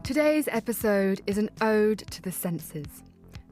Today's episode is an ode to the senses.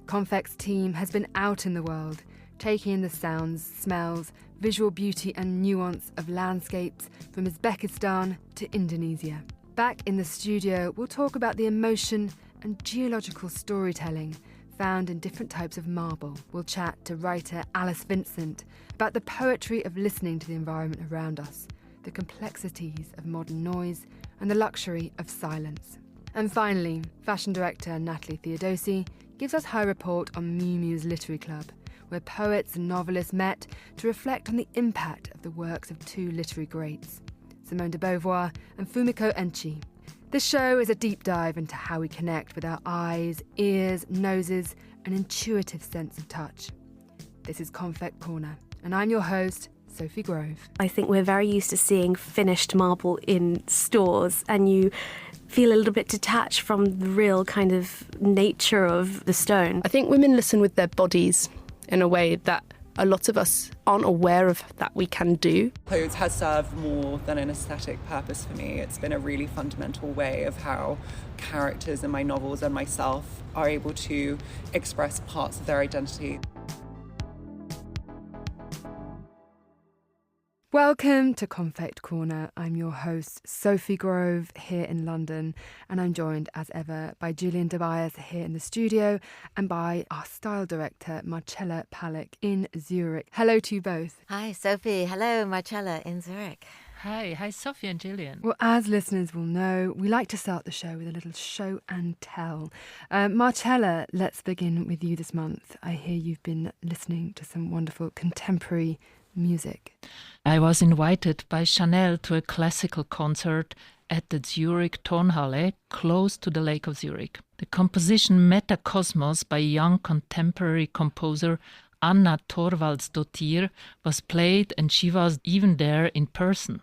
Confect's team has been out in the world, taking in the sounds, smells, visual beauty and nuance of landscapes from Uzbekistan to Indonesia. Back in the studio, we'll talk about the emotion and geological storytelling found in different types of marble. We'll chat to writer Alice Vincent about the poetry of listening to the environment around us, the complexities of modern noise and the luxury of silence. And finally, fashion director Natalie Theodosi gives us her report on Miu Miu's Literary Club, where poets and novelists met to reflect on the impact of the works of two literary greats, Simone de Beauvoir and Fumiko Enchi. This show is a deep dive into how we connect with our eyes, ears, noses, and intuitive sense of touch. This is Confect Corner, and I'm your host, Sophie Grove. I think we're very used to seeing finished marble in stores, and you feel a little bit detached from the real kind of nature of the stone. I think women listen with their bodies in a way that a lot of us aren't aware of that we can do. Clothes has served more than an aesthetic purpose for me. It's been a really fundamental way of how characters in my novels and myself are able to express parts of their identity. Welcome to Confect Corner. I'm your host, Sophie Grove, here in London, and I'm joined, as ever, by Julian Tobias here in the studio and by our style director, Marcella Palek in Zurich. Hello to you both. Hi, Sophie. Hello, Marcella in Zurich. Hi, Sophie and Julian. Well, as listeners will know, we like to start the show with a little show and tell. Marcella, let's begin with you this month. I hear you've been listening to some wonderful contemporary music. I was invited by Chanel to a classical concert at the Zurich Tonhalle, close to the Lake of Zurich. The composition Metacosmos by young contemporary composer Anna Thorvaldsdottir was played, and she was even there in person.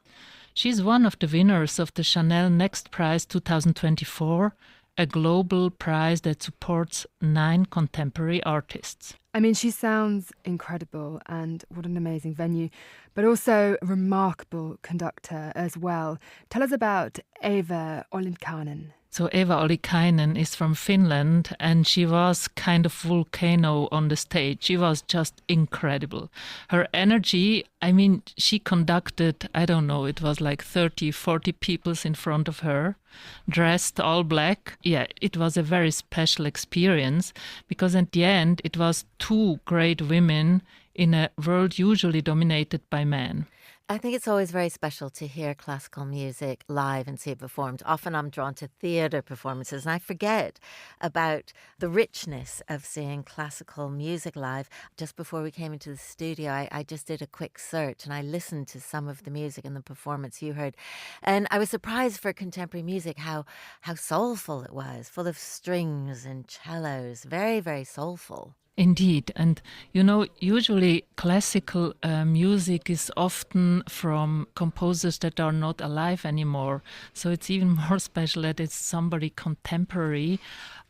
She is one of the winners of the Chanel Next Prize 2024, a global prize that supports 9 contemporary artists. I mean, she sounds incredible, and what an amazing venue, but also a remarkable conductor as well. Tell us about Eva Ollikainen. So Eva Ollikainen is from Finland, and she was kind of volcano on the stage. She was just incredible. Her energy, I mean, she conducted, I don't know, it was like 30, 40 people in front of her, dressed all black. Yeah, it was a very special experience, because at the end it was 2 great women in a world usually dominated by men. I think it's always very special to hear classical music live and see it performed. Often I'm drawn to theatre performances, and I forget about the richness of seeing classical music live. Just before we came into the studio, I just did a quick search and I listened to some of the music in the performance you heard. And I was surprised for contemporary music how soulful it was, full of strings and cellos, very, very soulful. Indeed. And, you know, usually classical music is often from composers that are not alive anymore. So it's even more special that it's somebody contemporary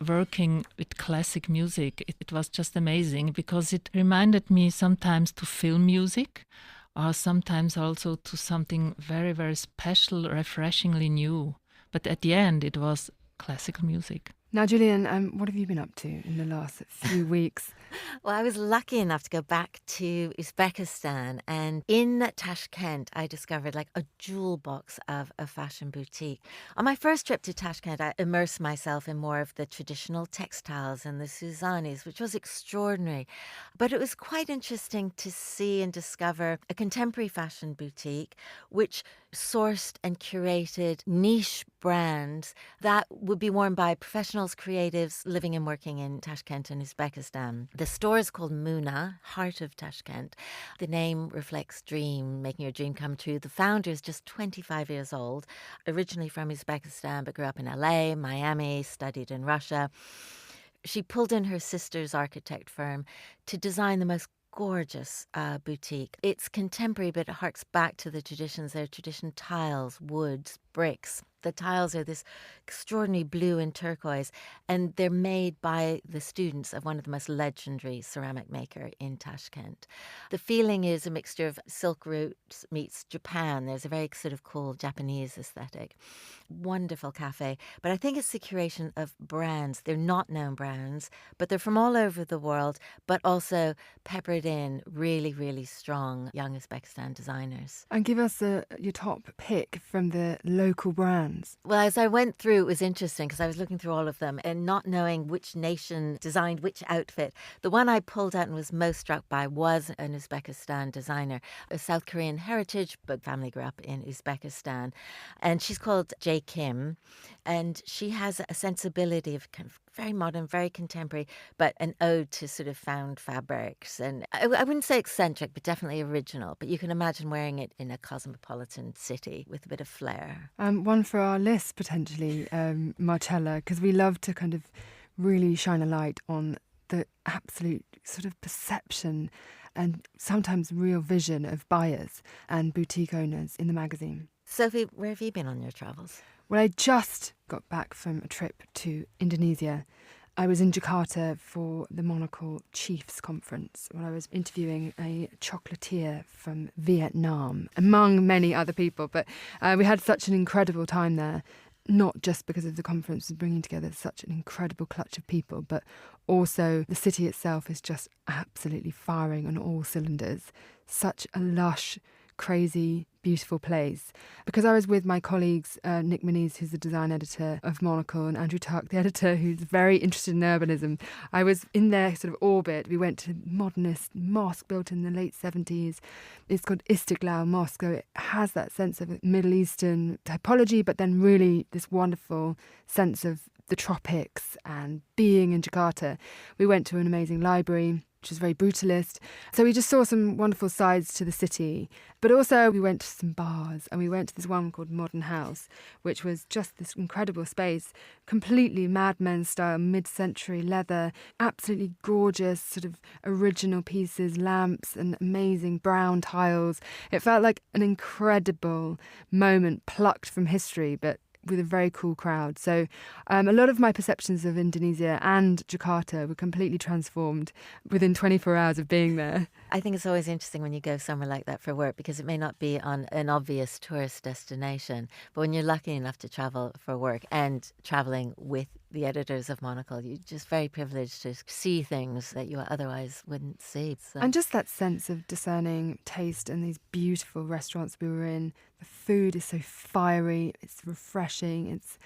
working with classic music. It was just amazing because it reminded me sometimes to film music, or sometimes also to something very, very special, refreshingly new. But at the end, it was classical music. Now, Julian, what have you been up to in the last few weeks? Well, I was lucky enough to go back to Uzbekistan, and in Tashkent, I discovered like a jewel box of a fashion boutique. On my first trip to Tashkent, I immersed myself in more of the traditional textiles and the Suzanis, which was extraordinary. But it was quite interesting to see and discover a contemporary fashion boutique which sourced and curated niche brands that would be worn by professionals, creatives living and working in Tashkent and Uzbekistan. The store is called Muna, Heart of Tashkent. The name reflects dream, making your dream come true. The founder is just 25 years old, originally from Uzbekistan, but grew up in LA, Miami, studied in Russia. She pulled in her sister's architect firm to design the most gorgeous boutique. It's contemporary, but it harks back to the traditions. There are tradition tiles, woods, bricks. The tiles are this extraordinary blue and turquoise, and they're made by the students of one of the most legendary ceramic maker in Tashkent. The feeling is a mixture of silk roots meets Japan. There's a very sort of cool Japanese aesthetic. Wonderful cafe, but I think it's the curation of brands. They're not known brands, but they're from all over the world, but also peppered in really, really strong young Uzbekistan designers. And give us your top pick from the local brands. Well, as I went through, it was interesting because I was looking through all of them and not knowing which nation designed which outfit. The one I pulled out and was most struck by was an Uzbekistan designer, a South Korean heritage, but family grew up in Uzbekistan. And she's called Jae Kim, and she has a sensibility of kind of very modern, very contemporary, but an ode to sort of found fabrics. And I wouldn't say eccentric, but definitely original. But you can imagine wearing it in a cosmopolitan city with a bit of flair. One for our list, potentially, Marcella, because we love to kind of really shine a light on the absolute sort of perception and sometimes real vision of buyers and boutique owners in the magazine. Sophie, where have you been on your travels? Well, I just got back from a trip to Indonesia. I was in Jakarta for the Monocle Chiefs Conference, where I was interviewing a chocolatier from Vietnam, among many other people. But we had such an incredible time there, not just because of the conference was bringing together such an incredible clutch of people, but also the city itself is just absolutely firing on all cylinders. Such a lush, crazy, beautiful place. Because I was with my colleagues, Nick Moniz, who's the design editor of Monocle, and Andrew Tuck, the editor, who's very interested in urbanism. I was in their sort of orbit. We went to a modernist mosque built in the late 70s. It's called Istiklal Mosque. So it has that sense of Middle Eastern typology, but then really this wonderful sense of the tropics and being in Jakarta. We went to an amazing library, which is very brutalist. So we just saw some wonderful sides to the city. But also we went to some bars, and we went to this one called Modern House, which was just this incredible space, completely Mad Men style, mid-century leather, absolutely gorgeous sort of original pieces, lamps and amazing brown tiles. It felt like an incredible moment plucked from history, but with a very cool crowd. So a lot of my perceptions of Indonesia and Jakarta were completely transformed within 24 hours of being there. I think it's always interesting when you go somewhere like that for work, because it may not be on an obvious tourist destination, but when you're lucky enough to travel for work and travelling with the editors of Monocle, you're just very privileged to see things that you otherwise wouldn't see. So. And just that sense of discerning taste in these beautiful restaurants we were in. The food is so fiery, it's refreshing, it's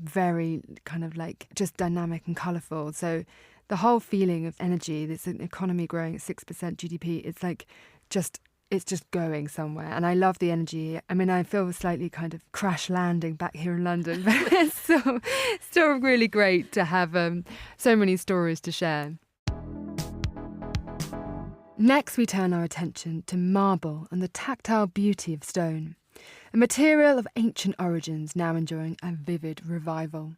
very kind of like just dynamic and colourful. So the whole feeling of energy, there's an economy growing at 6% GDP, it's like it's just going somewhere. And I love the energy. I mean, I feel slightly kind of crash landing back here in London, but it's still really great to have so many stories to share. Next, we turn our attention to marble and the tactile beauty of stone, a material of ancient origins now enjoying a vivid revival.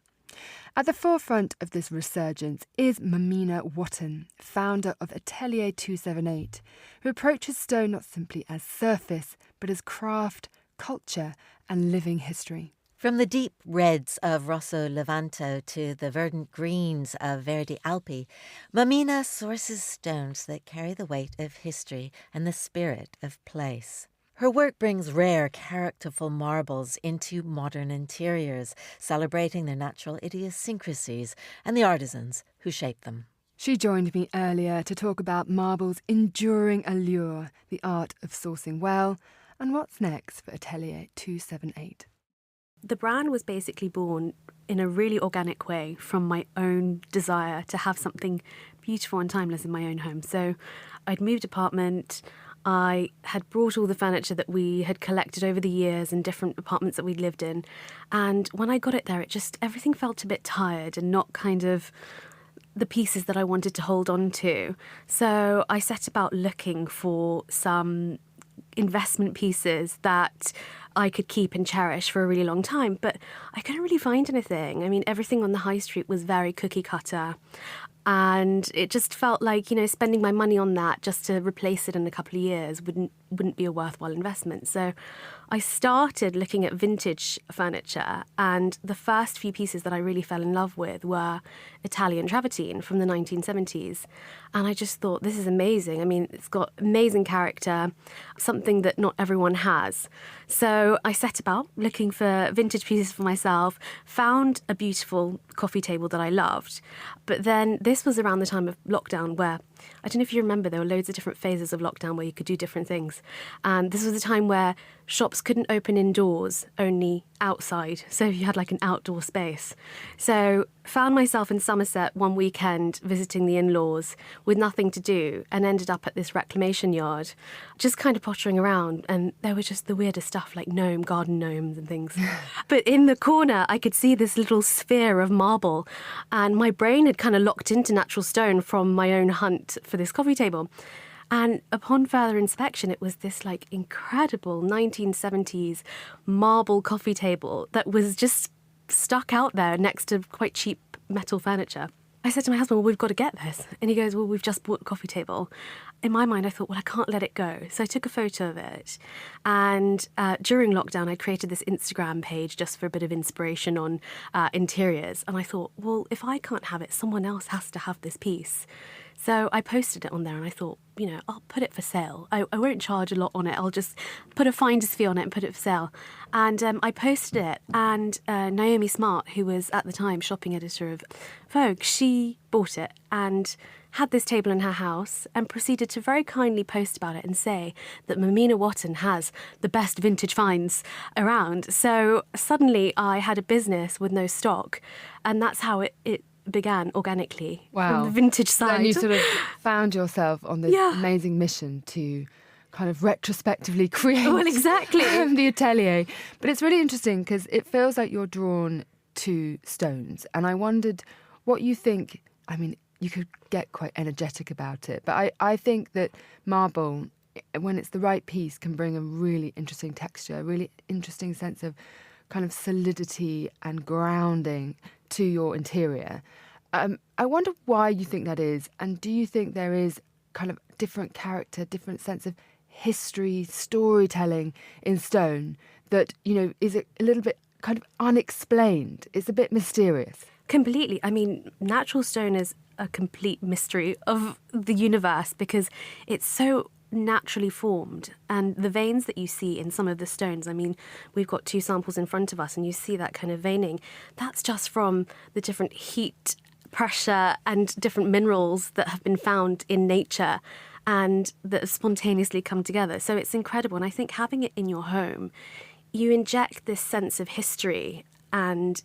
At the forefront of this resurgence is Momina Watton, founder of Atelier278, who approaches stone not simply as surface, but as craft, culture, and living history. From the deep reds of Rosso Levanto to the verdant greens of Verdi Alpi, Momina sources stones that carry the weight of history and the spirit of place. Her work brings rare, characterful marbles into modern interiors, celebrating their natural idiosyncrasies and the artisans who shape them. She joined me earlier to talk about marble's enduring allure, the art of sourcing well, and what's next for Atelier278. The brand was basically born in a really organic way from my own desire to have something beautiful and timeless in my own home. So I'd moved apartment. I had brought all the furniture that we had collected over the years in different apartments that we'd lived in. And when I got it there, everything felt a bit tired and not kind of the pieces that I wanted to hold on to. So I set about looking for some investment pieces that I could keep and cherish for a really long time. But I couldn't really find anything. I mean, everything on the high street was very cookie cutter. And it just felt like, spending my money on that just to replace it in a couple of years wouldn't be a worthwhile investment. So I started looking at vintage furniture, and the first few pieces that I really fell in love with were Italian travertine from the 1970s. And I just thought, this is amazing. I mean, it's got amazing character, something that not everyone has. So I set about looking for vintage pieces for myself, found a beautiful coffee table that I loved. But then this was around the time of lockdown where, I don't know if you remember, there were loads of different phases of lockdown where you could do different things. And this was a time where shops couldn't open indoors, only outside. So you had like an outdoor space. So found myself in Somerset one weekend visiting the in-laws with nothing to do, and ended up at this reclamation yard, just kind of pottering around. And there was just the weirdest stuff like garden gnomes and things. But in the corner, I could see this little sphere of marble, and my brain had kind of locked into natural stone from my own hunt for this coffee table. And upon further inspection, it was this like incredible 1970s marble coffee table that was just stuck out there next to quite cheap metal furniture. I said to my husband, well, we've got to get this. And he goes, well, we've just bought a coffee table. In my mind, I thought, well, I can't let it go. So I took a photo of it. And during lockdown, I created this Instagram page just for a bit of inspiration on interiors. And I thought, well, if I can't have it, someone else has to have this piece. So I posted it on there, and I thought, I'll put it for sale. I won't charge a lot on it. I'll just put a finder's fee on it and put it for sale. And I posted it, and Naomi Smart, who was at the time shopping editor of Vogue, she bought it and had this table in her house and proceeded to very kindly post about it and say that Momina Watton has the best vintage finds around. So suddenly I had a business with no stock, and that's how it began organically. Wow. From the vintage side. Then you sort of found yourself on this amazing mission to kind of retrospectively create exactly. the atelier. But it's really interesting because it feels like you're drawn to stones. And I wondered what you think. I mean, you could get quite energetic about it, but I think that marble, when it's the right piece, can bring a really interesting texture, a really interesting sense of kind of solidity and grounding to your interior. I wonder why you think that is, and do you think there is kind of different character, different sense of history, storytelling in stone that, is a little bit kind of unexplained? It's a bit mysterious. Completely. I mean, natural stone is a complete mystery of the universe because it's so naturally formed, and the veins that you see in some of the stones, I mean, we've got 2 samples in front of us and you see that kind of veining. That's just from the different heat, pressure and different minerals that have been found in nature and that have spontaneously come together. So it's incredible, and I think having it in your home, you inject this sense of history and,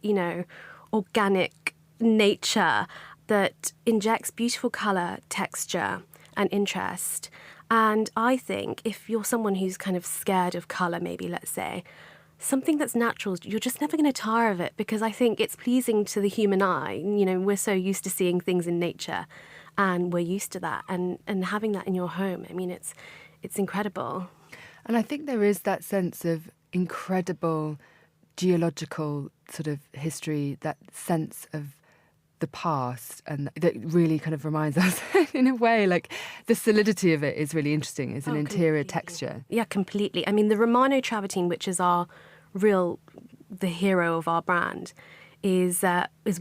organic nature that injects beautiful colour, texture and interest. And I think if you're someone who's kind of scared of colour, maybe, let's say, something that's natural, you're just never going to tire of it because I think it's pleasing to the human eye. We're so used to seeing things in nature and we're used to that. And having that in your home, I mean, it's incredible. And I think there is that sense of incredible geological sort of history, that sense of the past, and that really kind of reminds us in a way, like the solidity of it is really interesting as an interior texture. Yeah, completely. I mean, the Romano travertine, which is the hero of our brand, is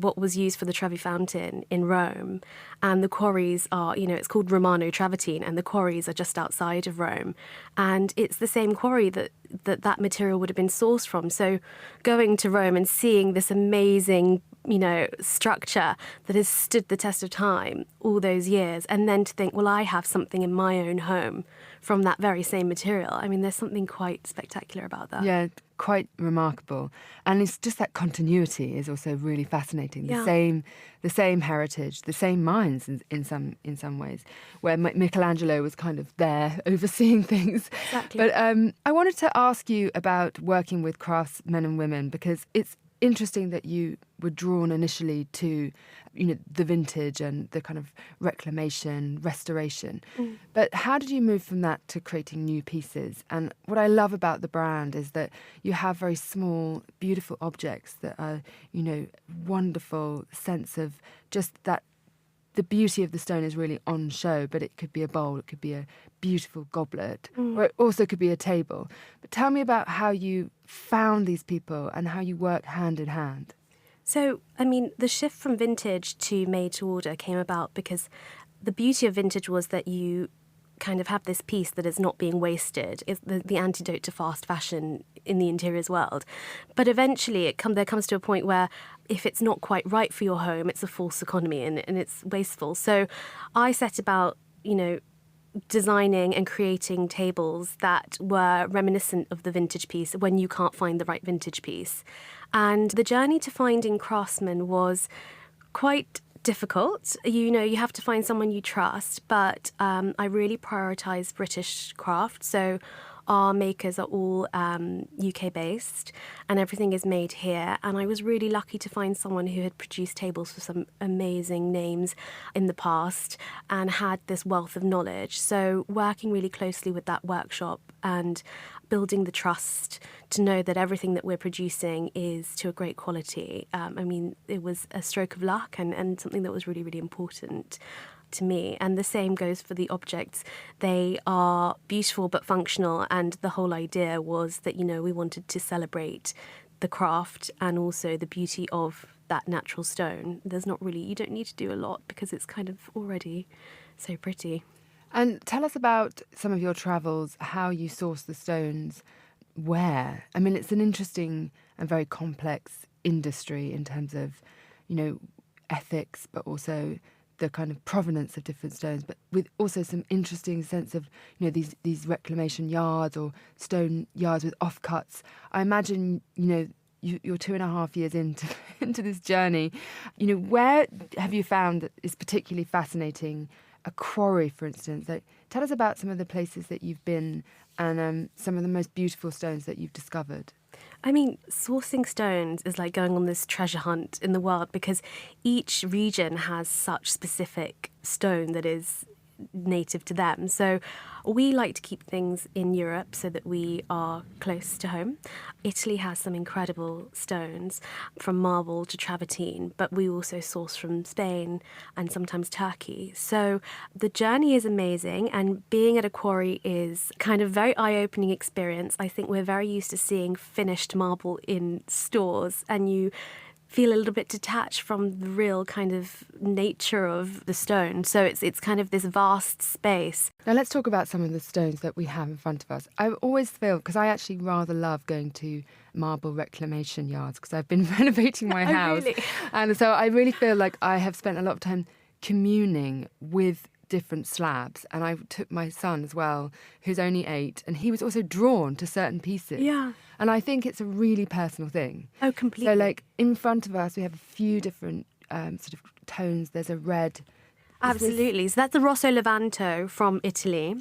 what was used for the Trevi Fountain in Rome. And the quarries are, it's called Romano travertine, and the quarries are just outside of Rome. And it's the same quarry that material would have been sourced from. So going to Rome and seeing this amazing structure that has stood the test of time all those years, and then to think, well, I have something in my own home from that very same material. I mean, there's something quite spectacular about that. Yeah, quite remarkable. And it's just that continuity is also really fascinating. Yeah. The same heritage, the same minds in some ways, where Michelangelo was kind of there overseeing things. Exactly. But I wanted to ask you about working with craftsmen and women, because it's interesting that you were drawn initially to, the vintage and the kind of reclamation, restoration. But how did you move from that to creating new pieces? And what I love about the brand is that you have very small, beautiful objects that are, wonderful sense of just that the beauty of the stone is really on show, but it could be a bowl, it could be a beautiful goblet, or it also could be a table. But tell me about how you found these people and how you work hand in hand. So, the shift from vintage to made to order came about because the beauty of vintage was that you kind of have this piece that is not being wasted. It's the antidote to fast fashion in the interiors world. But eventually there comes to a point where if it's not quite right for your home, it's a false economy and it's wasteful. So I set about, designing and creating tables that were reminiscent of the vintage piece when you can't find the right vintage piece. And the journey to finding craftsmen was quite difficult. You have to find someone you trust, but I really prioritise British craft. So our makers are all UK based and everything is made here. And I was really lucky to find someone who had produced tables for some amazing names in the past and had this wealth of knowledge. So working really closely with that workshop and building the trust to know that everything that we're producing is to a great quality. It was a stroke of luck and something that was really, really important to me. And the same goes for the objects. They are beautiful but functional, and the whole idea was that, we wanted to celebrate the craft and also the beauty of that natural stone. You don't need to do a lot because it's kind of already so pretty. And tell us about some of your travels, how you source the stones, where. It's an interesting and very complex industry in terms of, ethics, but also the kind of provenance of different stones, but with also some interesting sense of, these reclamation yards or stone yards with offcuts. I imagine, you're 2.5 years into this journey. Where have you found that is particularly fascinating? A quarry, for instance. Tell us about some of the places that you've been and some of the most beautiful stones that you've discovered. Sourcing stones is like going on this treasure hunt in the world because each region has such specific stone that is native to them. So we like to keep things in Europe so that we are close to home. Italy has some incredible stones from marble to travertine, but we also source from Spain and sometimes Turkey. So the journey is amazing, and being at a quarry is kind of a very eye-opening experience. I think we're very used to seeing finished marble in stores, and you feel a little bit detached from the real kind of nature of the stone. So it's kind of this vast space. Now let's talk about some of the stones that we have in front of us. I always feel, because I actually rather love going to marble reclamation yards because I've been renovating my house. Really? And so I really feel like I have spent a lot of time communing with different slabs, and I took my son as well, who's only 8, and he was also drawn to certain pieces. Yeah. And I think it's a really personal thing. Oh, completely. So in front of us we have a few different sort of tones. There's a red. Absolutely. So that's the Rosso Levanto from Italy.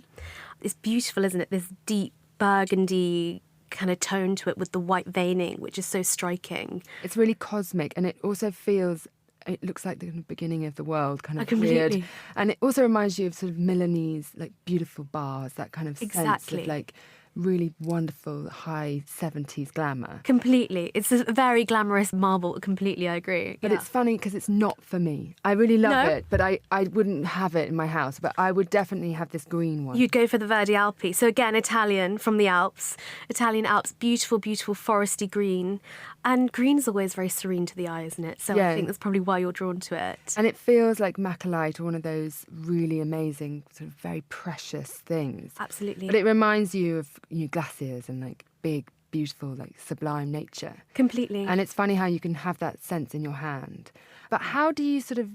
It's beautiful, isn't it? This deep burgundy kind of tone to it with the white veining, which is so striking. It's really cosmic, and it also feels, it looks like the beginning of the world, kind of completely. weird. And it also reminds you of sort of Milanese, beautiful bars, that kind of Exactly. sense of really wonderful high 70s glamour. Completely. It's a very glamorous marble. Completely, I agree. But Yeah. it's funny because it's not for me. I really love No? it, but I wouldn't have it in my house. But I would definitely have this green one. You'd go for the Verdi Alpi. So again, Italian from the Alps. Italian Alps, beautiful, beautiful foresty green. And green is always very serene to the eye, isn't it? So Yeah. I think that's probably why you're drawn to it. And it feels like macrolite, or one of those really amazing, sort of very precious things. Absolutely. But it reminds you of glaciers and big, beautiful, sublime nature. Completely. And it's funny how you can have that sense in your hand. But how do you sort of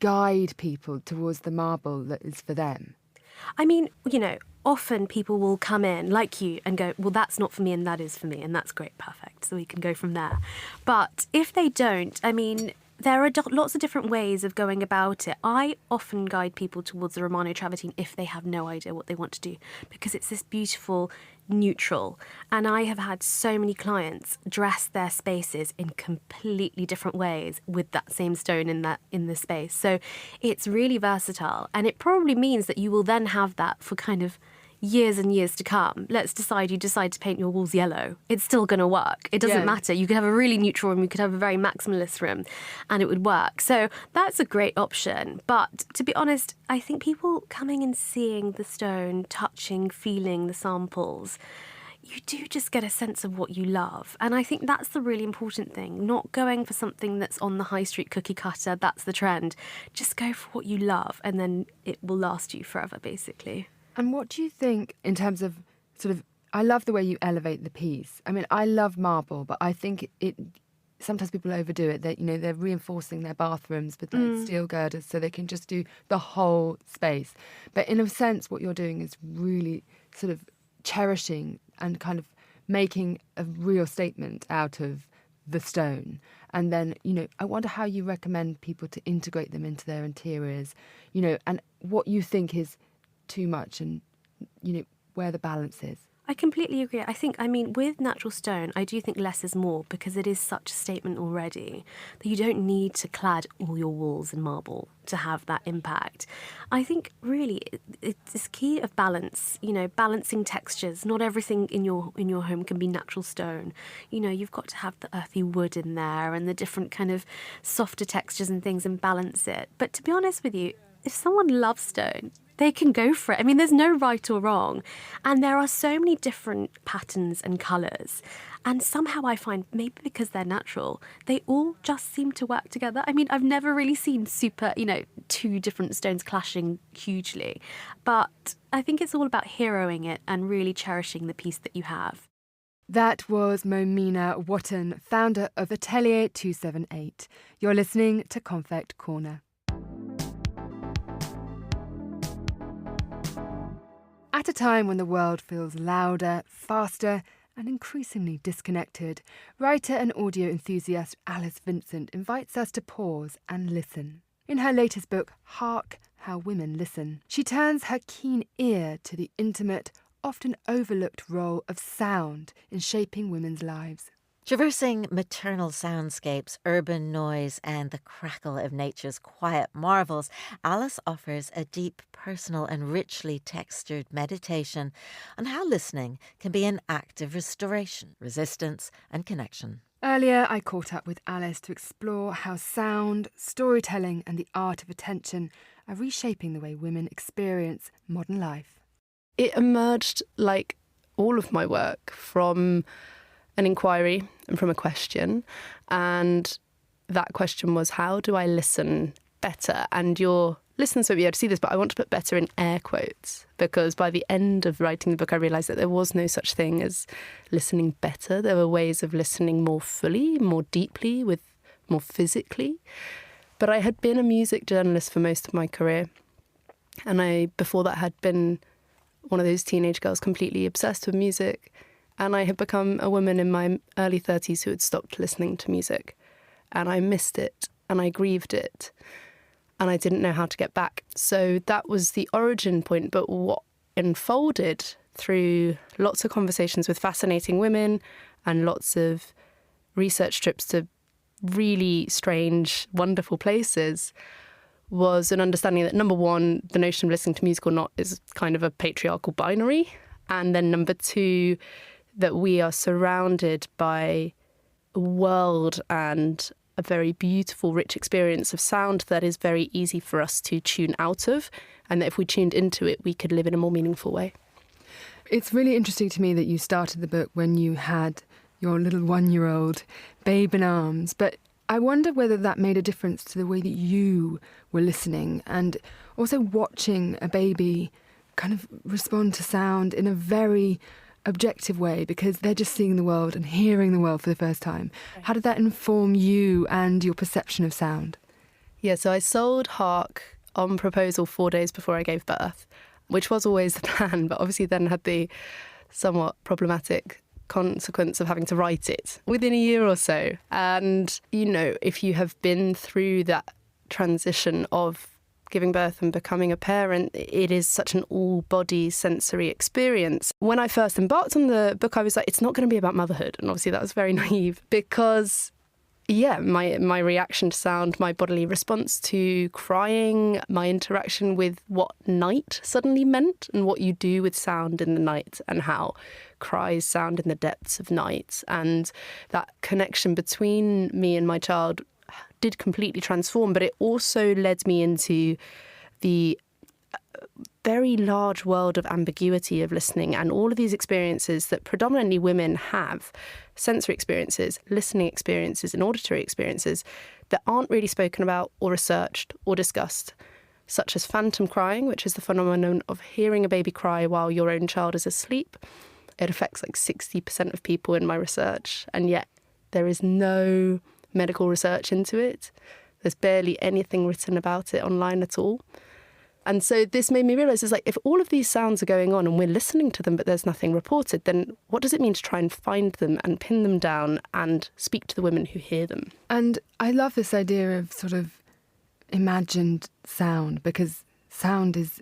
guide people towards the marble that is for them? Often people will come in, like you, and go, well, that's not for me and that is for me, and that's great, perfect. So we can go from there. But if they don't, there are lots of different ways of going about it. I often guide people towards the Romano Travertine if they have no idea what they want to do, because it's this beautiful, neutral. And I have had so many clients dress their spaces in completely different ways with that same stone in the space. So it's really versatile, and it probably means that you will then have that for kind of years and years to come. Let's decide you decide to paint your walls yellow. It's still going to work. It doesn't matter. You could have a really neutral room, you could have a very maximalist room, and it would work. So that's a great option. But to be honest, I think people coming and seeing the stone, touching, feeling the samples, you do just get a sense of what you love. And I think that's the really important thing, not going for something that's on the high street cookie cutter, that's the trend. Just go for what you love, and then it will last you forever, basically. And what do you think in terms of sort of, I love the way you elevate the piece. I mean, I love marble, but I think it sometimes people overdo it. They're reinforcing their bathrooms with like steel girders so they can just do the whole space. But in a sense, what you're doing is really sort of cherishing and kind of making a real statement out of the stone. And then, I wonder how you recommend people to integrate them into their interiors, and what you think is too much and, where the balance is. I completely agree. I mean, with natural stone, I do think less is more, because it is such a statement already that you don't need to clad all your walls in marble to have that impact. I think really it's key of balance, balancing textures. Not everything in your home can be natural stone. You've got to have the earthy wood in there and the different kind of softer textures and things and balance it. But to be honest with you, if someone loves stone, they can go for it. I mean, there's no right or wrong. And there are so many different patterns and colours. And somehow I find, maybe because they're natural, they all just seem to work together. I mean, I've never really seen two different stones clashing hugely. But I think it's all about heroing it and really cherishing the piece that you have. That was Momina Watton, founder of Atelier278. You're listening to Confect Corner. At a time when the world feels louder, faster, and increasingly disconnected, writer and audio enthusiast Alice Vincent invites us to pause and listen. In her latest book, Hark, How Women Listen, she turns her keen ear to the intimate, often overlooked role of sound in shaping women's lives. Traversing maternal soundscapes, urban noise, and the crackle of nature's quiet marvels, Alice offers a deep, personal, and richly textured meditation on how listening can be an act of restoration, resistance, and connection. Earlier, I caught up with Alice to explore how sound, storytelling, and the art of attention are reshaping the way women experience modern life. It emerged, like all of my work, from an inquiry and from a question, and that question was, how do I listen better? And your listeners won't be able to see this, but I want to put better in air quotes, because by the end of writing the book I realised that there was no such thing as listening better. There were ways of listening more fully, more deeply, with more physically. But I had been a music journalist for most of my career, and I before that had been one of those teenage girls completely obsessed with music. And I had become a woman in my early 30s who had stopped listening to music. And I missed it, and I grieved it, and I didn't know how to get back. So that was the origin point. But what unfolded through lots of conversations with fascinating women and lots of research trips to really strange, wonderful places was an understanding that, number one, the notion of listening to music or not is kind of a patriarchal binary. And then number two, that we are surrounded by a world and a very beautiful, rich experience of sound that is very easy for us to tune out of, and that if we tuned into it, we could live in a more meaningful way. It's really interesting to me that you started the book when you had your little 1-year-old babe in arms, but I wonder whether that made a difference to the way that you were listening and also watching a baby kind of respond to sound in a very objective way, because they're just seeing the world and hearing the world for the first time. How did that inform you and your perception of sound? Yeah, so I sold Hark on proposal 4 days before I gave birth, which was always the plan, but obviously then had the somewhat problematic consequence of having to write it within a year or so. And, if you have been through that transition of giving birth and becoming a parent, it is such an all-body sensory experience. When I first embarked on the book, I was like, it's not going to be about motherhood. And obviously that was very naive because, my reaction to sound, my bodily response to crying, my interaction with what night suddenly meant and what you do with sound in the night and how cries sound in the depths of night. And that connection between me and my child did completely transform, but it also led me into the very large world of ambiguity of listening and all of these experiences that predominantly women have, sensory experiences, listening experiences and auditory experiences that aren't really spoken about or researched or discussed, such as phantom crying, which is the phenomenon of hearing a baby cry while your own child is asleep. It affects like 60% of people in my research, and yet there is no medical research into it. There's barely anything written about it online at all. And so this made me realise, it's like, if all of these sounds are going on and we're listening to them but there's nothing reported, then what does it mean to try and find them and pin them down and speak to the women who hear them? And I love this idea of sort of imagined sound, because sound is,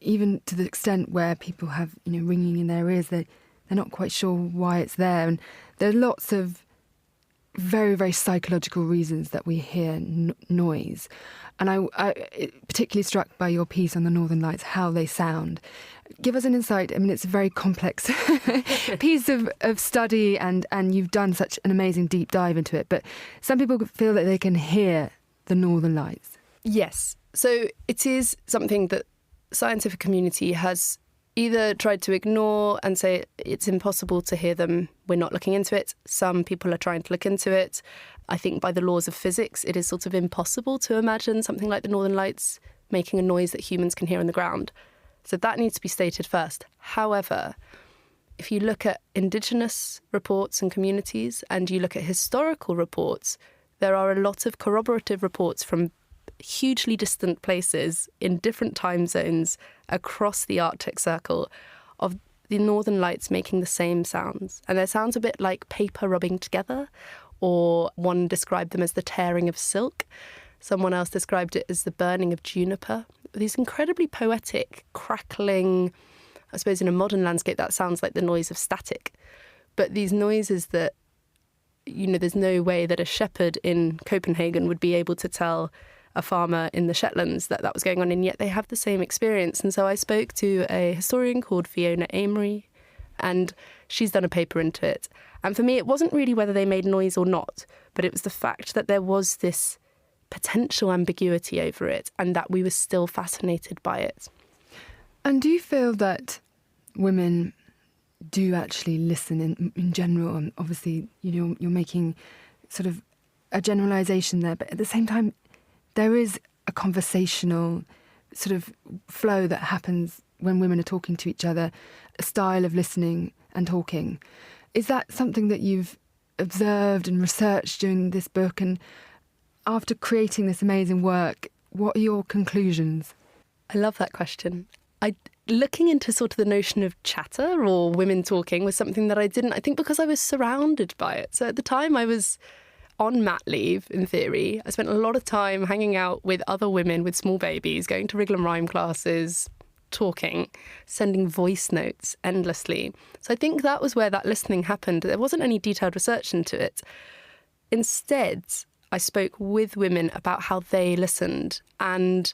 even to the extent where people have, ringing in their ears, they're not quite sure why it's there. And there are lots of very, very psychological reasons that we hear noise. And I particularly struck by your piece on the Northern Lights, how they sound. Give us an insight. I mean, it's a very complex piece of study, and you've done such an amazing deep dive into it. But some people feel that they can hear the Northern Lights. Yes. So it is something that scientific community has either tried to ignore and say it's impossible to hear them, we're not looking into it. Some people are trying to look into it. I think by the laws of physics, it is sort of impossible to imagine something like the Northern Lights making a noise that humans can hear on the ground. So that needs to be stated first. However, if you look at Indigenous reports and communities and you look at historical reports, there are a lot of corroborative reports from hugely distant places in different time zones across the Arctic Circle of the Northern Lights making the same sounds. And their sounds a bit like paper rubbing together, or one described them as the tearing of silk. Someone else described it as the burning of juniper. These incredibly poetic, crackling, I suppose in a modern landscape that sounds like the noise of static. But these noises that, there's no way that a shepherd in Copenhagen would be able to tell a farmer in the Shetlands that was going on, and yet they have the same experience. And so I spoke to a historian called Fiona Amory, and she's done a paper into it. And for me, it wasn't really whether they made noise or not, but it was the fact that there was this potential ambiguity over it and that we were still fascinated by it. And do you feel that women do actually listen in general? And obviously, you're making sort of a generalisation there, but at the same time, there is a conversational sort of flow that happens when women are talking to each other, a style of listening and talking. Is that something that you've observed and researched during this book? And after creating this amazing work, what are your conclusions? I love that question. Looking into sort of the notion of chatter or women talking was something that I think because I was surrounded by it. So at the time I was on mat leave, in theory. I spent a lot of time hanging out with other women with small babies, going to wriggle and rhyme classes, talking, sending voice notes endlessly. So I think that was where that listening happened. There wasn't any detailed research into it. Instead, I spoke with women about how they listened. And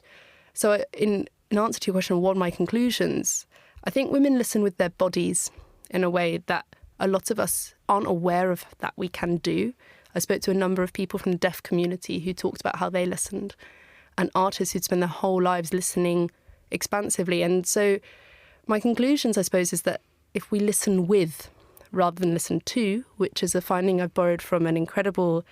so in answer to your question, what are my conclusions? I think women listen with their bodies in a way that a lot of us aren't aware of that we can do. I spoke to a number of people from the deaf community who talked about how they listened, and artists who'd spend their whole lives listening expansively. And so my conclusions, I suppose, is that if we listen with rather than listen to, which is a finding I've borrowed from an incredible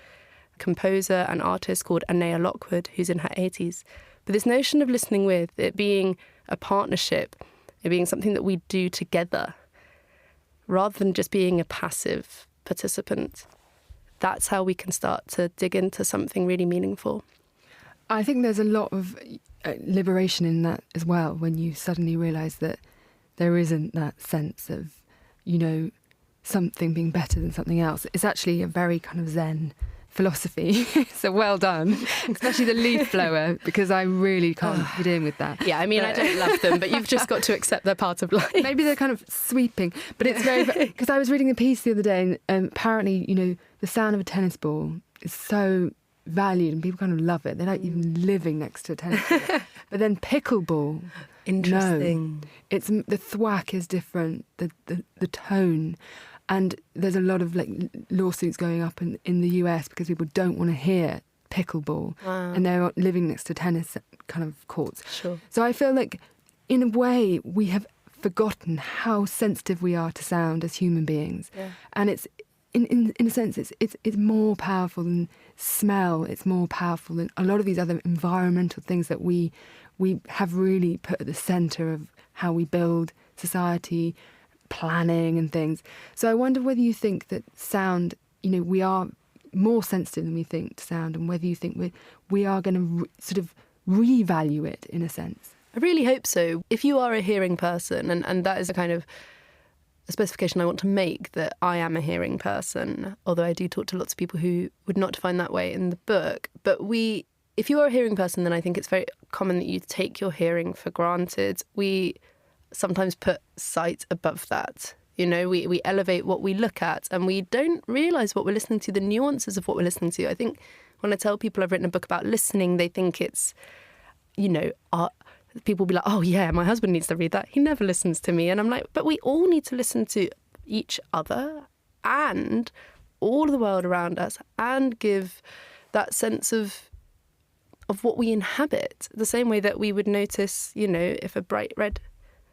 composer and artist called Anea Lockwood, who's in her 80s. But this notion of listening with, it being a partnership, it being something that we do together, rather than just being a passive participant, that's how we can start to dig into something really meaningful. I think there's a lot of liberation in that as well, when you suddenly realise that there isn't that sense of, something being better than something else. It's actually a very kind of Zen philosophy. So well done, especially the leaf blower, because I really can't be dealing with that. Yeah, I mean, I don't love them, but you've just got to accept they're part of life. Maybe they're kind of sweeping, but it's very, because I was reading a piece the other day, and apparently, you know, the sound of a tennis ball is so valued and people kind of love it. They're like even living next to a tennis ball. But then pickleball, Interesting. no. It's the thwack is different, the tone, and there's a lot of like lawsuits going up in the US because people don't want to hear pickleball, and they're living next to tennis kind of courts. Sure. So I feel like, in a way, we have forgotten how sensitive we are to sound as human beings, and it's. In a sense, it's more powerful than smell. It's more powerful than a lot of these other environmental things that we have really put at the centre of how we build society, planning and things. So I wonder whether you think that sound, you know, we are more sensitive than we think to sound, and whether you think we are going to sort of revalue it in a sense. I really hope so. If you are a hearing person, and that is a kind of a specification I want to make, that I am a hearing person, although I do talk to lots of people who would not define that way in the book. But if you are a hearing person, then I think it's very common that you take your hearing for granted. We sometimes put sight above that. You know, we elevate what we look at, and we don't realise what we're listening to, the nuances of what we're listening to. I think when I tell people I've written a book about listening, they think it's, you know, people will be like, oh yeah, my husband needs to read that. He never listens to me. And I'm like, but we all need to listen to each other and all of the world around us, and give that sense of what we inhabit, the same way that we would notice, you know, if a bright red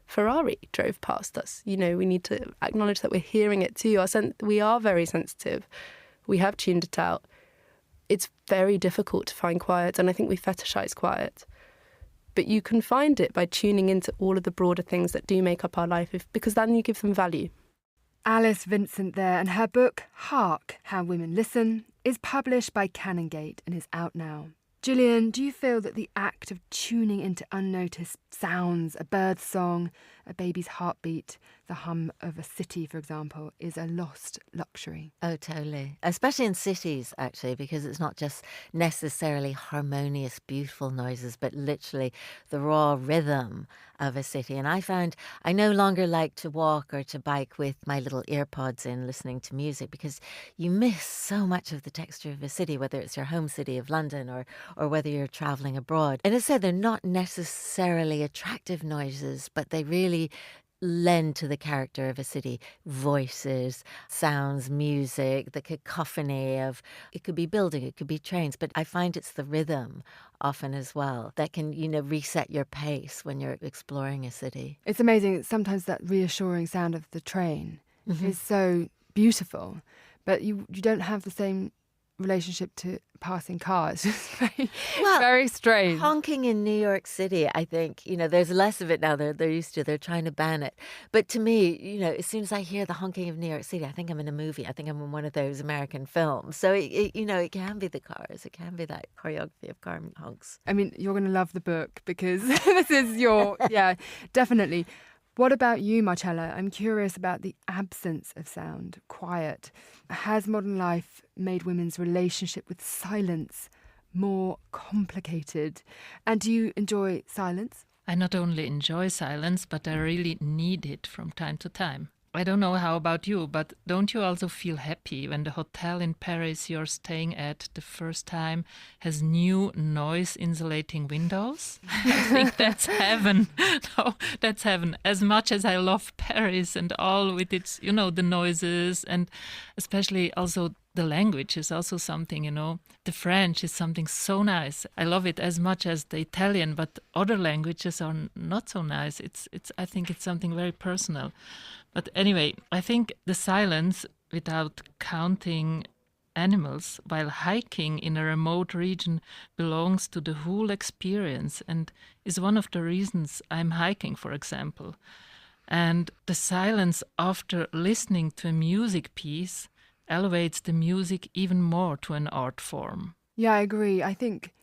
Ferrari drove past us. You know, we need to acknowledge that we're hearing it too. We are very sensitive. We have tuned it out. It's very difficult to find quiet, and I think we fetishize quiet. But you can find it by tuning into all of the broader things that do make up our life, because then you give them value. Alice Vincent there, and her book, Hark, How Women Listen, is published by Canongate and is out now. Gillian, do you feel that the act of tuning into unnoticed sounds, a bird's song, a baby's heartbeat, the hum of a city, for example, is a lost luxury? Oh, totally. Especially in cities, actually, because it's not just necessarily harmonious, beautiful noises, but literally the raw rhythm of a city. And I found I no longer like to walk or to bike with my little earpods in listening to music, because you miss so much of the texture of a city, whether it's your home city of London or whether you're travelling abroad. And as I said, they're not necessarily attractive noises, but they really lend to the character of a city. Voices, sounds, music, the cacophony of, it could be building, it could be trains, but I find it's the rhythm often as well that can, you know, reset your pace when you're exploring a city. It's amazing. Sometimes that reassuring sound of the train is so beautiful, but you don't have the same relationship to passing cars. It's just very strange. Honking in New York City, I think, you know, there's less of it now. They're trying to ban it. But to me, you know, as soon as I hear the honking of New York City, I think I'm in a movie. I think I'm in one of those American films. So, you know, it can be the cars. It can be that choreography of car honks. I mean, you're going to love the book because this is your, yeah, definitely. What about you, Marcella? I'm curious about the absence of sound, quiet. Has modern life made women's relationship with silence more complicated? And do you enjoy silence? I not only enjoy silence, but I really need it from time to time. I don't know how about you, but don't you also feel happy when the hotel in Paris you're staying at the first time has new noise-insulating windows? I think that's heaven. No, that's heaven. As much as I love Paris and all with its, you know, the noises, and especially also the language is also something, you know. The French is something so nice. I love it as much as the Italian, but other languages are not so nice. I think it's something very personal. But anyway, I think the silence, without counting animals, while hiking in a remote region belongs to the whole experience and is one of the reasons I'm hiking, for example. And the silence after listening to a music piece elevates the music even more to an art form. Yeah, I agree. I think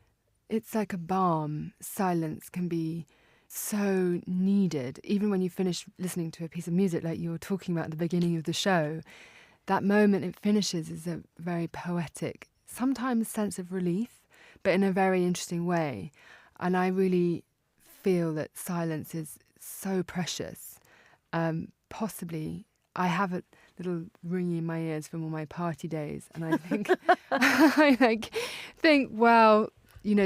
it's like a balm. Silence can be so needed. Even when you finish listening to a piece of music like you were talking about at the beginning of the show, that moment it finishes is a very poetic sometimes sense of relief, but in a very interesting way. And I really feel that silence is so precious. Possibly, I have a little ringing in my ears from all my party days, and I think, wow,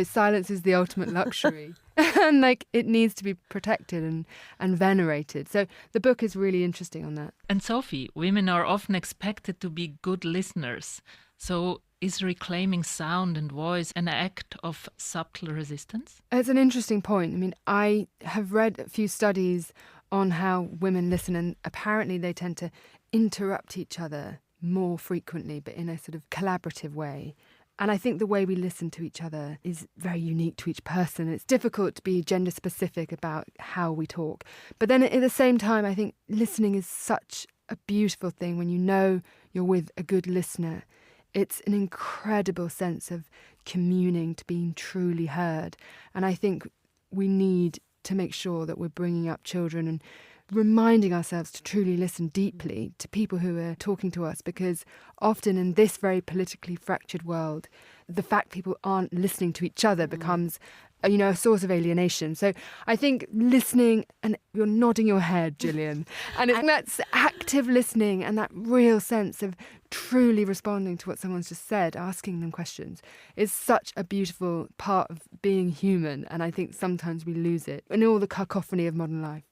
silence is the ultimate luxury, and it needs to be protected and venerated. So the book is really interesting on that. And Sophie, women are often expected to be good listeners. So is reclaiming sound and voice an act of subtle resistance? It's an interesting point. I mean, I have read a few studies on how women listen, and apparently they tend to interrupt each other more frequently, but in a sort of collaborative way. And I think the way we listen to each other is very unique to each person. It's difficult to be gender specific about how we talk. But then at the same time, I think listening is such a beautiful thing when you know you're with a good listener. It's an incredible sense of communing, to being truly heard. And I think we need to make sure that we're bringing up children and reminding ourselves to truly listen deeply to people who are talking to us, because often in this very politically fractured world, the fact people aren't listening to each other becomes a source of alienation. So I think listening, and you're nodding your head, Gillian, and that's active listening and that real sense of truly responding to what someone's just said, asking them questions, is such a beautiful part of being human. And I think sometimes we lose it in all the cacophony of modern life.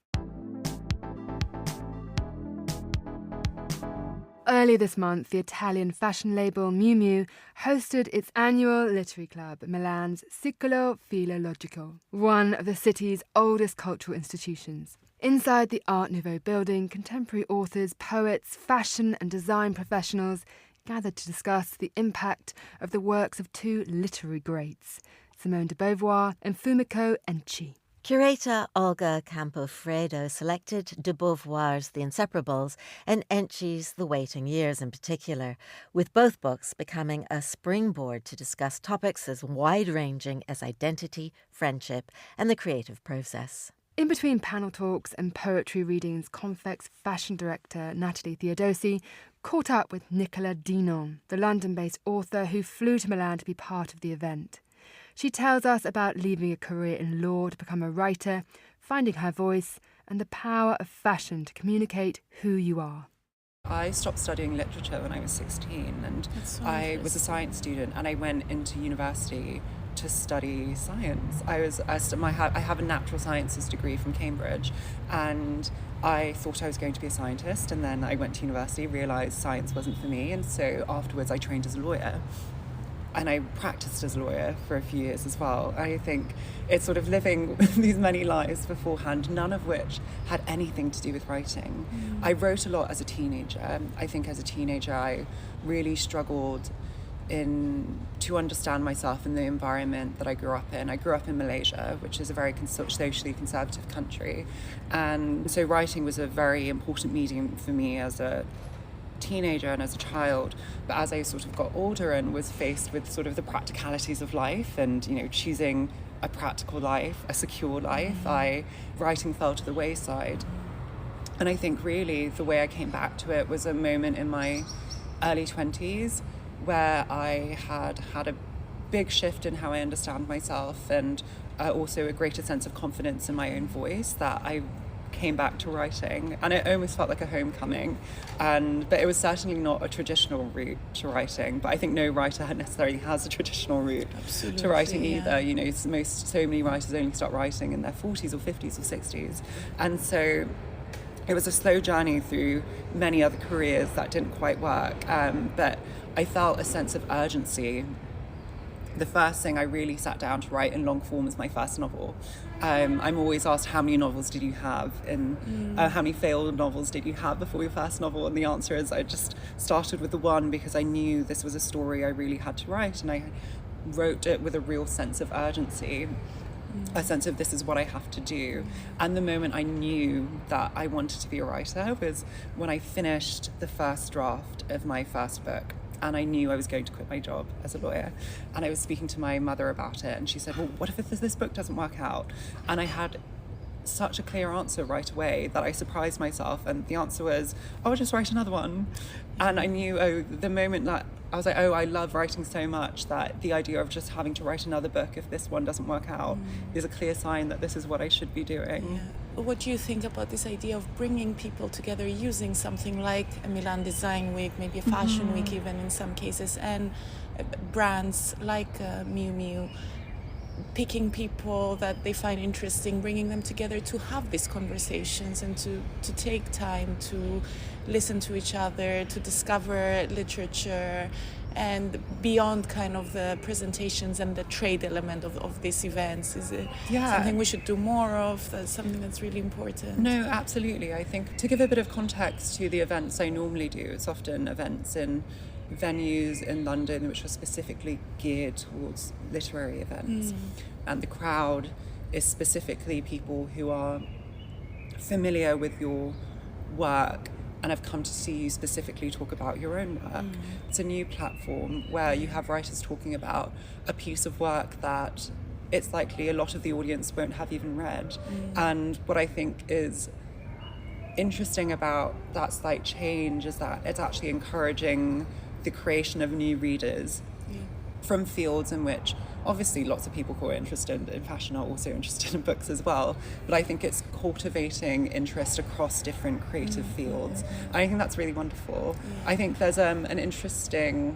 Earlier this month, the Italian fashion label Miu Miu hosted its annual literary club, Milan's Circolo Filologico, one of the city's oldest cultural institutions. Inside the Art Nouveau building, contemporary authors, poets, fashion and design professionals gathered to discuss the impact of the works of two literary greats, Simone de Beauvoir and Fumiko Enchi. Curator Olga Campofredo selected de Beauvoir's The Inseparables and Enchi's The Waiting Years in particular, with both books becoming a springboard to discuss topics as wide-ranging as identity, friendship, and the creative process. In between panel talks and poetry readings, Confect's fashion director Natalie Theodosi caught up with Nicola Dinon, the London-based author who flew to Milan to be part of the event. She tells us about leaving a career in law to become a writer, finding her voice, and the power of fashion to communicate who you are. I stopped studying literature when I was 16, and I was a science student, and I went into university to study science. I have a natural sciences degree from Cambridge, and I thought I was going to be a scientist, and then I went to university, realised science wasn't for me, and so afterwards I trained as a lawyer. And I practiced as a lawyer for a few years as well. I think it's sort of living these many lives beforehand, none of which had anything to do with writing. I wrote a lot as a teenager. I think as a teenager I really struggled to understand myself in the environment that I grew up in. I grew up in Malaysia, which is a very socially conservative country. And so writing was a very important medium for me as a teenager and as a child, but as I sort of got older and was faced with sort of the practicalities of life and choosing a practical life, a secure life, writing fell to the wayside. And I think really the way I came back to it was a moment in my early 20s where I had a big shift in how I understand myself, and also a greater sense of confidence in my own voice, that I came back to writing, and it almost felt like a homecoming. But it was certainly not a traditional route to writing, but I think no writer necessarily has a traditional route to writing either. So many writers only start writing in their 40s or 50s or 60s, and so it was a slow journey through many other careers that didn't quite work, but I felt a sense of urgency. The first thing I really sat down to write in long form was my first novel. I'm always asked, how many novels did you have? And how many failed novels did you have before your first novel? And the answer is I just started with the one because I knew this was a story I really had to write, and I wrote it with a real sense of urgency, a sense of this is what I have to do. And the moment I knew that I wanted to be a writer was when I finished the first draft of my first book. And I knew I was going to quit my job as a lawyer. And I was speaking to my mother about it, and she said, well, what if this book doesn't work out? And I had such a clear answer right away that I surprised myself, and the answer was, oh, just write another one. And I knew, the moment that I was like, I love writing so much that the idea of just having to write another book if this one doesn't work out is a clear sign that this is what I should be doing. Yeah. What do you think about this idea of bringing people together using something like a Milan Design Week, maybe a Fashion Week even in some cases, and brands like Miu Miu, picking people that they find interesting, bringing them together to have these conversations and to take time to listen to each other, to discover literature, and beyond kind of the presentations and the trade element of these events? Is it something we should do more of? That's something that's really important. No, absolutely. I think to give a bit of context to the events I normally do, it's often events in venues in London which are specifically geared towards literary events, and the crowd is specifically people who are familiar with your work and have come to see you specifically talk about your own work. It's a new platform where you have writers talking about a piece of work that it's likely a lot of the audience won't have even read. And what I think is interesting about that slight change is that it's actually encouraging the creation of new readers from fields in which obviously lots of people who are interested in fashion are also interested in books as well, but I think it's cultivating interest across different creative fields. I think that's really wonderful. I think there's an interesting,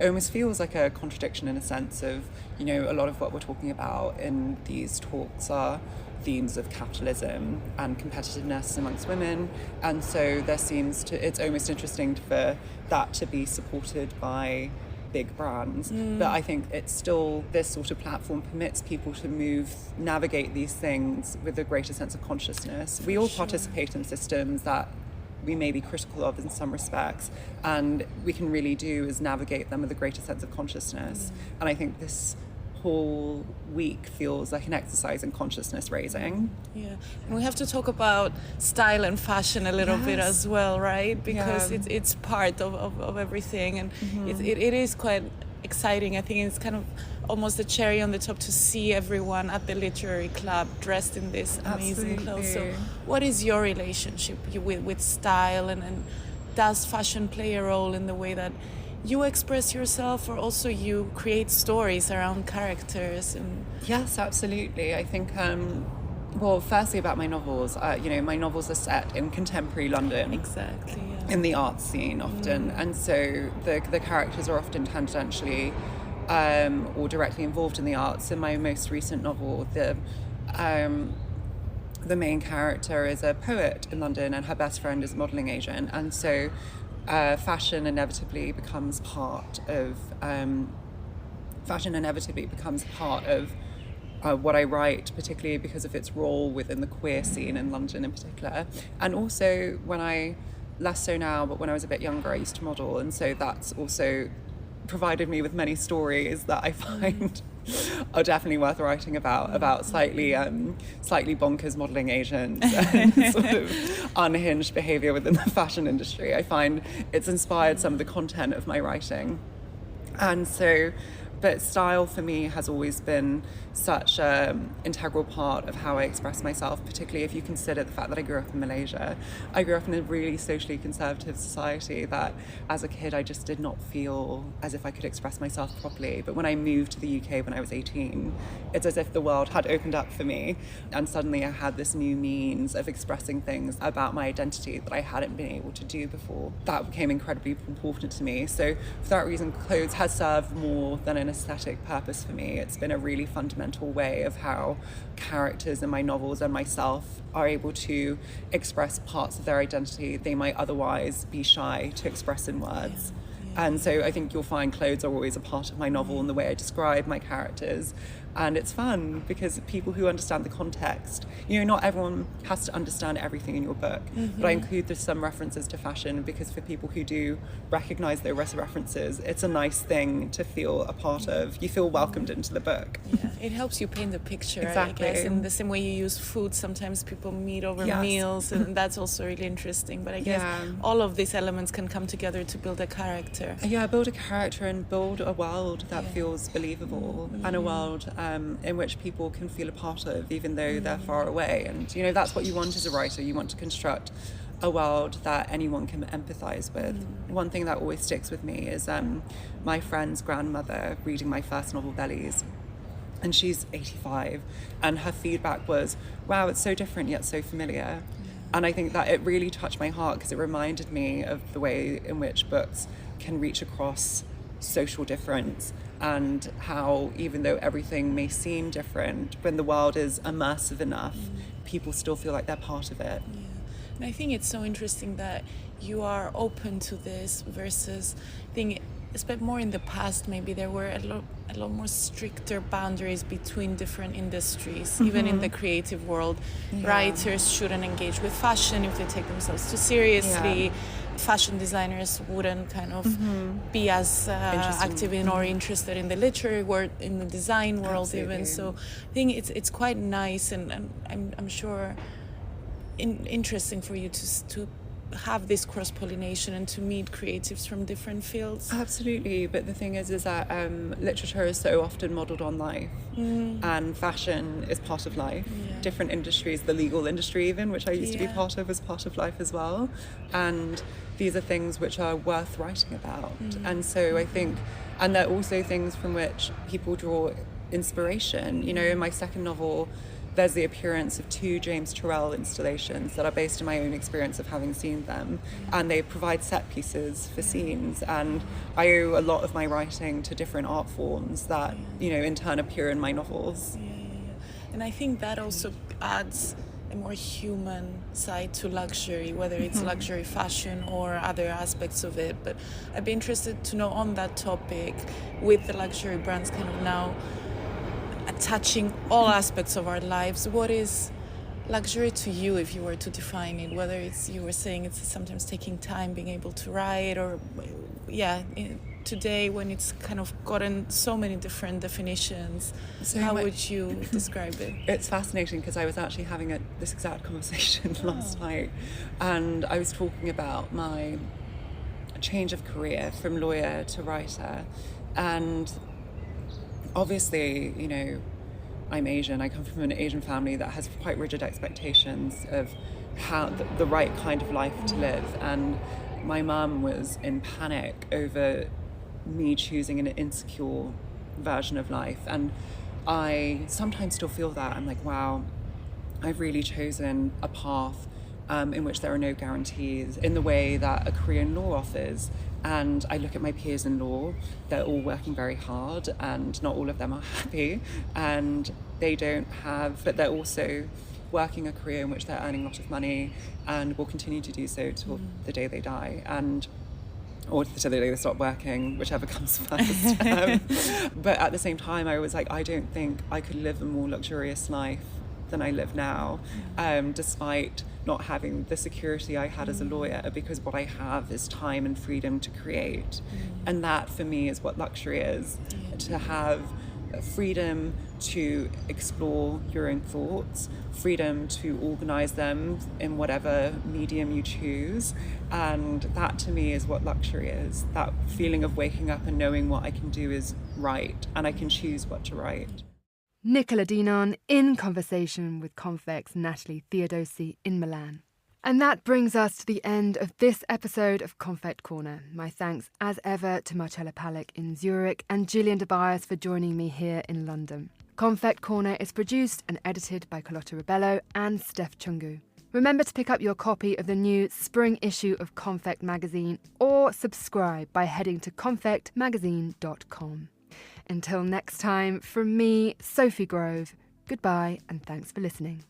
it almost feels like a contradiction in a sense of, you know, a lot of what we're talking about in these talks are themes of capitalism and competitiveness amongst women, and so there seems to, it's almost interesting for that to be supported by big brands, but I think it's still, this sort of platform permits people to navigate these things with a greater sense of consciousness. We all participate in systems that we may be critical of in some respects, and we can really do is navigate them with a greater sense of consciousness. And I think this whole week feels like an exercise in consciousness raising. Yeah, and we have to talk about style and fashion a little bit as well, right? Because it's part of everything, and it is quite exciting. I think it's kind of almost the cherry on the top to see everyone at the literary club dressed in this amazing clothes. So what is your relationship with style, and does fashion play a role in the way that you express yourself, or also you create stories around characters? And yes, absolutely. I think well, firstly about my novels, you know, my novels are set in contemporary London, exactly, in the art scene often, and so the characters are often tangentially or directly involved in the arts. In my most recent novel, the main character is a poet in London and her best friend is a modelling agent, and so fashion inevitably becomes part of what I write, particularly because of its role within the queer scene in London in particular. And also less so now, but when I was a bit younger, I used to model, and so that's also provided me with many stories that I find are definitely worth writing about slightly bonkers modelling agents and sort of unhinged behaviour within the fashion industry. I find it's inspired some of the content of my writing. And so, but style for me has always been such an integral part of how I express myself, particularly if you consider the fact that I grew up in Malaysia. I grew up in a really socially conservative society that as a kid I just did not feel as if I could express myself properly. But when I moved to the UK when I was 18, it's as if the world had opened up for me, and suddenly I had this new means of expressing things about my identity that I hadn't been able to do before. That became incredibly important to me. So for that reason, clothes has served more than an aesthetic purpose for me. It's been a really fundamental way of how characters in my novels and myself are able to express parts of their identity they might otherwise be shy to express in words. And so I think you'll find clothes are always a part of my novel and the way I describe my characters. And it's fun because people who understand the context, you know, not everyone has to understand everything in your book, but I include some references to fashion because for people who do recognize those references, it's a nice thing to feel a part of. You feel welcomed into the book. Yeah, it helps you paint the picture, exactly. I guess. In the same way you use food, sometimes people meet over meals, and that's also really interesting. But I guess all of these elements can come together to build a character. Yeah, build a character and build a world that feels believable, and a world in which people can feel a part of, even though they're far away. And, you know, that's what you want as a writer. You want to construct a world that anyone can empathize with. One thing that always sticks with me is my friend's grandmother reading my first novel, Bellies. And she's 85, and her feedback was, wow, it's so different yet so familiar. And I think that it really touched my heart, because it reminded me of the way in which books can reach across social difference, and how even though everything may seem different, when the world is immersive enough, people still feel like they're part of it. Yeah. And I think it's so interesting that you are open to this versus, I think, especially more in the past, maybe there were a lot more stricter boundaries between different industries, even in the creative world. Writers shouldn't engage with fashion if they take themselves too seriously. Fashion designers wouldn't kind of be as active in or interested in the literary world, in the design world. Absolutely. Even. So I think it's quite nice, and I'm sure interesting for you to have this cross-pollination and to meet creatives from different fields. Absolutely, but the thing is that literature is so often modelled on life, and fashion is part of life. Different industries, the legal industry even, which I used to be part of, is part of life as well. And these are things which are worth writing about. And so I think, and they're also things from which people draw inspiration. You know, in my second novel, there's the appearance of 2 James Turrell installations that are based on my own experience of having seen them, and they provide set pieces for scenes, and I owe a lot of my writing to different art forms that, you know, in turn appear in my novels. And I think that also adds a more human side to luxury, whether it's luxury fashion or other aspects of it. But I'd be interested to know, on that topic, with the luxury brands kind of now touching all aspects of our lives, what is luxury to you, if you were to define it? Whether it's, you were saying it's sometimes taking time, being able to write, or today when it's kind of gotten so many different definitions, so how would you describe it? It's fascinating, because I was actually having this exact conversation last night, and I was talking about my change of career from lawyer to writer. And obviously, you know, I'm Asian. I come from an Asian family that has quite rigid expectations of how the right kind of life to live. And my mum was in panic over me choosing an insecure version of life. And I sometimes still feel that. I'm like, wow, I've really chosen a path in which there are no guarantees in the way that a career in law offers. And I look at my peers in law, they're all working very hard, and not all of them are happy, and they don't have, but they're also working a career in which they're earning a lot of money and will continue to do so till the day they die, or till the day they stop working, whichever comes first. But at the same time, I was like, I don't think I could live a more luxurious life than I live now, despite not having the security I had as a lawyer, because what I have is time and freedom to create. And that for me is what luxury is, to have freedom to explore your own thoughts, freedom to organize them in whatever medium you choose. And that to me is what luxury is, that feeling of waking up and knowing what I can do is right, and I can choose what to write. Nicola Dinon in conversation with Confect's Natalie Theodosi in Milan. And that brings us to the end of this episode of Confect Corner. My thanks, as ever, to Marcella Palick in Zurich and Gillian DeBias for joining me here in London. Confect Corner is produced and edited by Carlotta Ribello and Steph Chungu. Remember to pick up your copy of the new spring issue of Confect magazine, or subscribe by heading to confectmagazine.com. Until next time, from me, Sophie Grove, goodbye and thanks for listening.